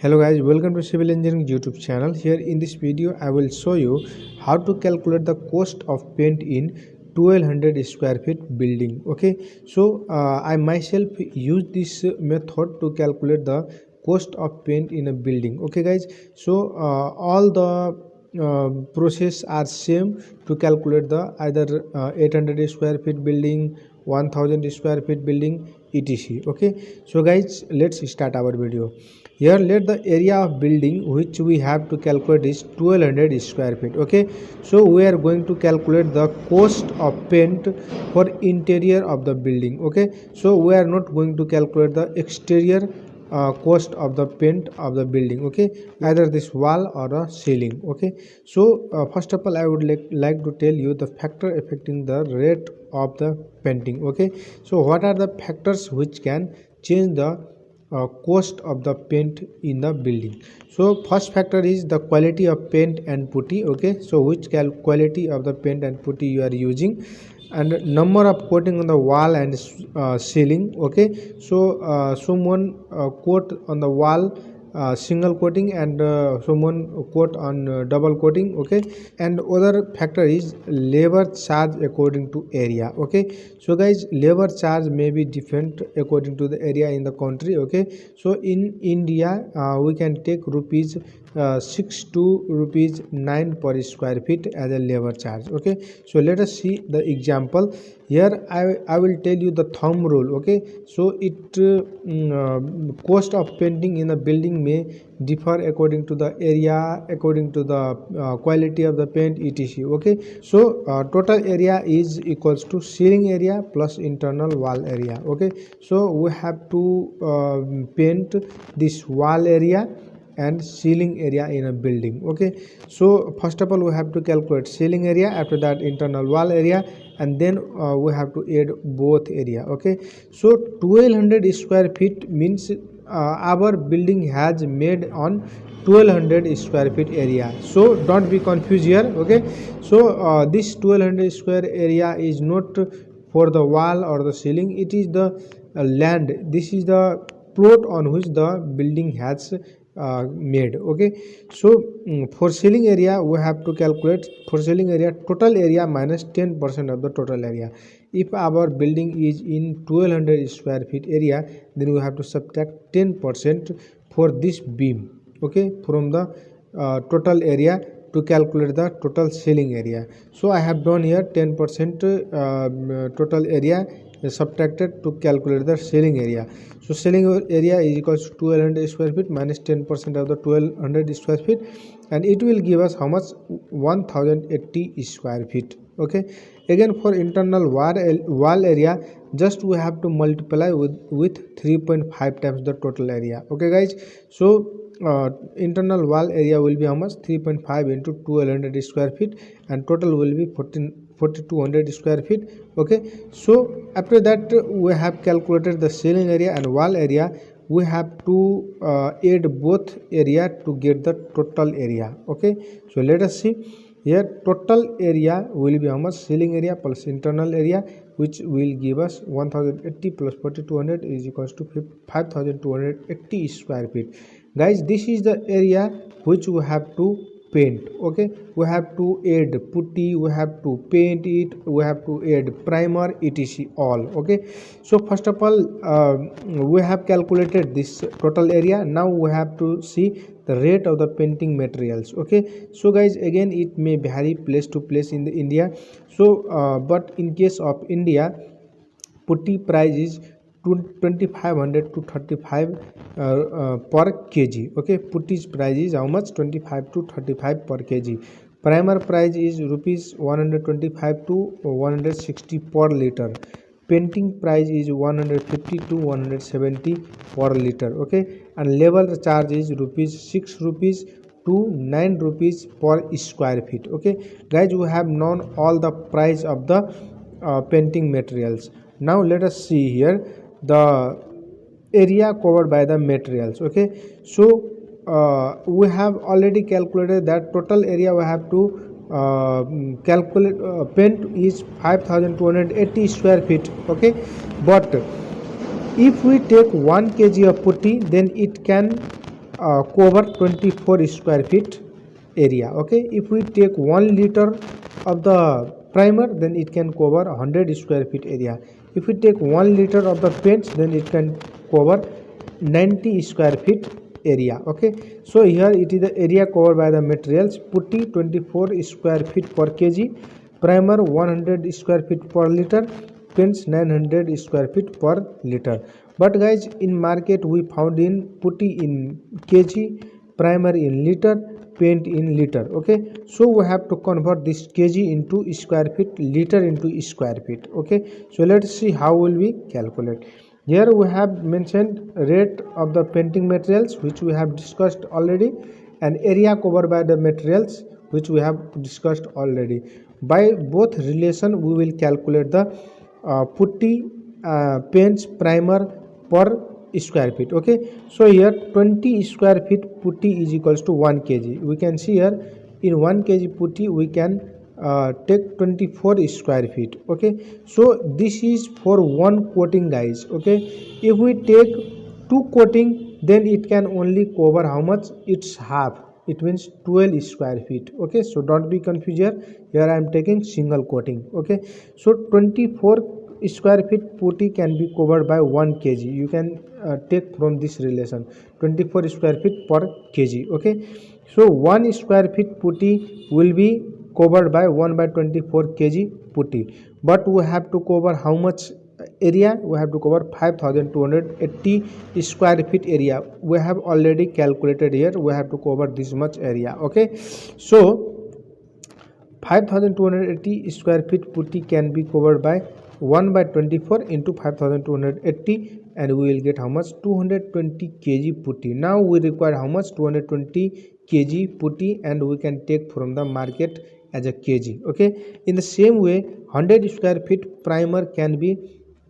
Hello guys, welcome to Civil Engineering YouTube channel. Here in this video I will show you how to calculate the cost of paint in 1200 square feet building. Okay, so I myself use this method to calculate the cost of paint in a building. Okay guys, so all the process are same to calculate the either 800 square feet building, 1000 square feet building, etc. Okay, so guys, let's start our video. Here let the area of building which we have to calculate is 1200 square feet. Okay, so we are going to calculate the cost of paint for interior of the building. Okay, so we are not going to calculate the exterior cost of the paint of the building. Okay, either this wall or a ceiling. Okay, so first of all I would like to tell you the factor affecting the rate of the painting. Okay, so what are the factors which can change the cost of the paint in the building? So first factor is the quality of paint and putty. Okay, so which quality of the paint and putty you are using, and number of coating on the wall and ceiling. Okay, so someone coat on the wall single coating and someone coat on double coating. Okay, and other factor is labor charge according to area. Okay, so guys, labor charge may be different according to the area in the country. Okay, so in India we can take rupees 6 to rupees 9 per square feet as a labor charge. Okay, so let us see the example. Here I will tell you the thumb rule. Okay, so it cost of painting in a building may differ according to the area, according to the quality of the paint, etc. Okay, so total area is equals to ceiling area plus internal wall area. Okay, so we have to paint this wall area and ceiling area in a building. Okay, so first of all we have to calculate ceiling area, after that internal wall area, and then we have to add both area. Okay, so 1200 square feet means our building has made on 1200 square feet area. So don't be confused here. Okay, so this 1200 square area is not for the wall or the ceiling, it is the land. This is the plot on which the building has made. Okay, so for ceiling area we have to calculate for ceiling area total area minus 10% of the total area. If our building is in 1200 square feet area, then we have to subtract 10% for this beam. Okay, from the total area to calculate the total ceiling area. So I have done here 10% total area subtracted to calculate the ceiling area. So ceiling area is equals to 1200 square feet minus 10% of the 1200 square feet, and it will give us how much? 1080 square feet. Okay, again for internal wall area, just we have to multiply with 3.5 times the total area. Okay guys, so internal wall area will be how much? 3.5 into 1200 square feet, and total will be 4200 square feet. Okay, so after that we have calculated the ceiling area and wall area. We have to add both area to get the total area. Okay, so let us see here. Total area will be how much? Ceiling area plus internal area, which will give us 1080 plus 4200 is equals to 5280 square feet. Guys, this is the area which we have to paint. Okay, we have to add putty, we have to paint it, we have to add primer, etc. all. Okay, so first of all we have calculated this total area. Now we have to see the rate of the painting materials. Okay, so guys, again it may vary place to place in the India. So but in case of India, putty price is 2500 to 35 per kg. Okay, putty's price is how much? 25 to 35 per kg. Primer price is rupees 125 to 160 per liter. Painting price is 150 to 170 per liter. Okay, and labor charge is 6 rupees to 9 rupees per square feet. Okay guys, we have known all the price of the painting materials. Now let us see here the area covered by the materials. Okay, so we have already calculated that total area we have to calculate paint is 5280 square feet. Okay, but if we take 1 kg of putty, then it can cover 24 square feet area. Okay, if we take 1 liter of the primer, then it can cover 100 square feet area. If we take 1 liter of the paints, then it can cover 90 square feet area. Okay, so here it is the area covered by the materials: putty 24 square feet per kg, primer 100 square feet per liter, paints 900 square feet per liter. But guys, in market we found in putty in kg, primer in liter, paint in liter. Okay, so we have to convert this kg into square feet, liter into square feet. Okay, so let's see how will we calculate. Here we have mentioned rate of the painting materials, which we have discussed already, and area covered by the materials, which we have discussed already. By both relation we will calculate the putty, paints, primer per square feet. Okay, so here 20 square feet putty is equals to 1 kg. We can see here in 1 kg putty we can take 24 square feet. Okay, so this is for one coating, guys. Okay, if we take 2 coating, then it can only cover how much? It's half. It means 12 square feet. Okay, so don't be confused here. Here I am taking single coating. Okay, so 24 square feet putty can be covered by 1 kg. You can take from this relation 24 square feet per kg. Okay, so 1 square feet putty will be covered by 1 by 24 kg putty, but we have to cover how much area? We have to cover 5280 square feet area. We have already calculated here. We have to cover this much area. Okay, so 5280 square feet putty can be covered by 1 by 24 into 5280, and we will get how much? 220 kg putty. Now we require how much? 220 kg putty, and we can take from the market as a kg. Okay, in the same way 100 square feet primer can be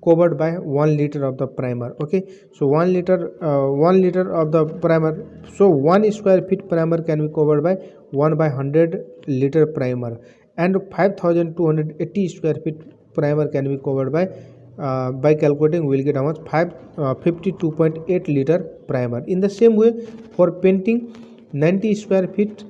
covered by 1 liter of the primer. Okay, so 1 liter of the primer, so 1 square feet primer can be covered by 1 by 100 liter primer, and 5280 square feet primer can be covered by calculating we will get how much? 52.8 liter primer. In the same way for painting, 90 square feet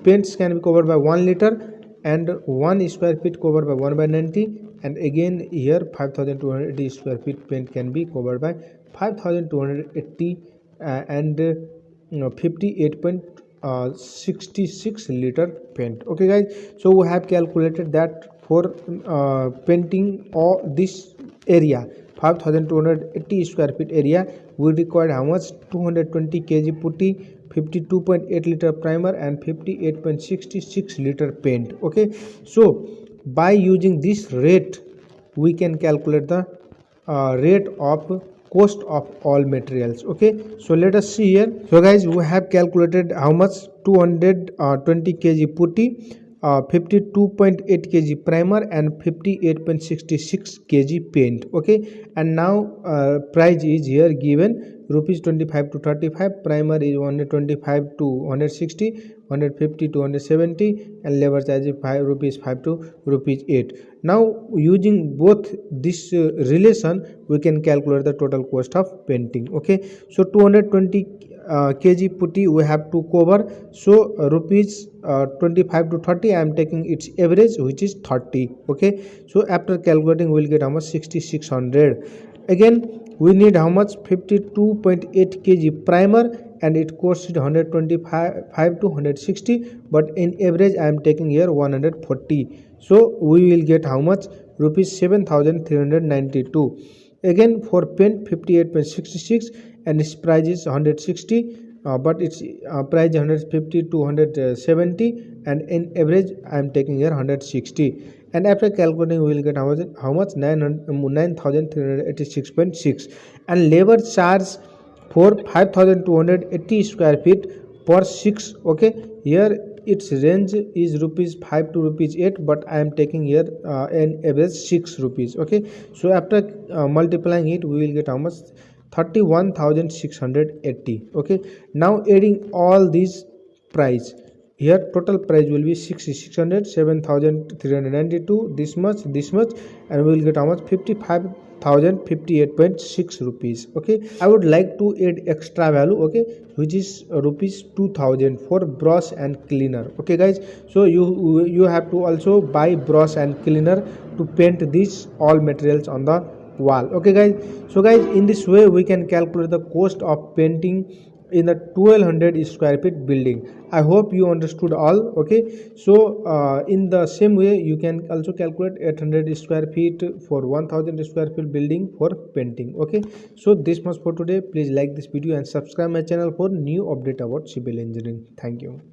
paints can be covered by 1 liter, and 1 square feet covered by 1 by 90, and again here 5280 square feet paint can be covered by 5280 and 58.66 liter paint. Okay guys, so we have calculated that for painting all this area 5280 square feet area, we require how much? 220 kg putty, 52.8 liter primer, and 58.66 liter paint. Okay, so by using this rate we can calculate the rate of cost of all materials. Okay, so let us see here. So guys, we have calculated how much? 220 kg putty, 52.8 kg primer, and 58.66 kg paint. Okay, and now price is here given: rupees 25 to 35, primer is 125 to 160, 150 to 170, and labor charge is rupees 5 to rupees 8. Now using both this relation we can calculate the total cost of painting. Okay, so 220 kg putty we have to cover, so rupees 25 to 30, I am taking its average, which is 30. Okay, so after calculating we will get how much? 6600. Again we need how much? 52.8 kg primer, and it costs 125 to 160, but in average I am taking here 140, so we will get how much? Rupees 7392. Again for paint 58.66, and its price is 160, but its price 150 to 170, and in average I am taking here 160, and after calculating we will get how much? 9386.6. and labor charge for 5280 square feet per 6. Okay, here its range is rupees 5 to rupees 8, but I am taking here an average 6 rupees. Okay, so after multiplying it we will get how much? 31,680. Okay, now adding all these price, here total price will be 6600, 7392, this much, and we will get how much? 55 1058.6 rupees. Okay, I would like to add extra value, okay, which is rupees 2000 for brush and cleaner. Okay guys, so you have to also buy brush and cleaner to paint these all materials on the wall. Okay guys, so guys, in this way we can calculate the cost of painting in the 1200 square feet building. I hope you understood all. Okay, so in the same way you can also calculate 800 square feet for 1000 square feet building for painting. Okay, so this much for today. Please like this video and subscribe my channel for new update about civil engineering. Thank you.